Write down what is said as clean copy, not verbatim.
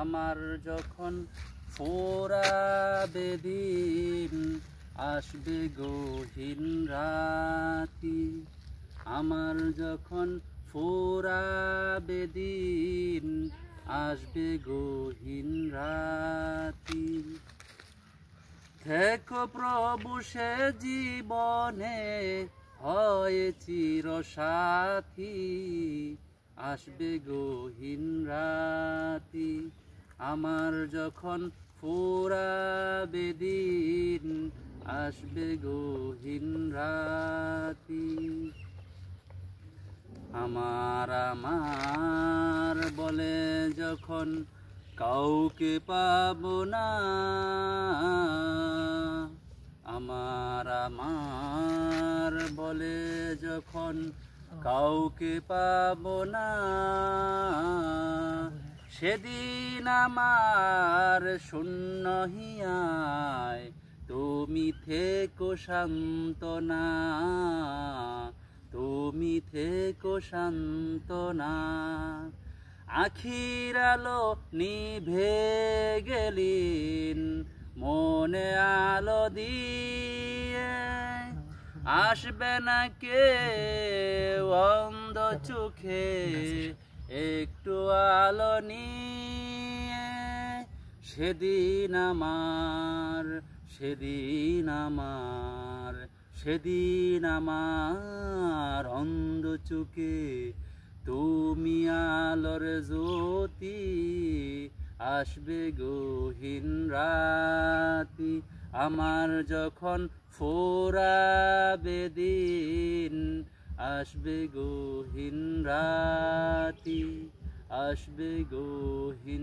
আমার যখন ফোরাবে দিন, আসবে গহীন রাতি। আমার যখন ফোরাবে দিন, আসবে গহীন রাতি। থেকো প্রভু সে জীবনে, হয় চিরসাথী। আসবে গহীন রাতি। আমার যখন ফুরাবে দিন, আসবে গহীন রাতি। আমার বলে যখন কাউকে পাবো না, আমার বলে যখন কাউকে পাবো না, সেদিন আমার শূন্য হিয়ায় তুমি থেকো সান্ত্বনা, তুমি থেকো সান্ত্বনা। আখির আলো নিভে গেলিন, মনে আলো দিয়ে আসবে না কেউ অন্ধ চোখে একটু আলো নিয়ে। সেদিন আমার, সেদিন আমার, সেদিন আমার অন্ধ চোখে তুমি আলোর জ্যোতি। আসবে গহীন রাতি। আমার যখন ফোরাবে দিন, আসবে গহীন রাতি, আসবে গহীন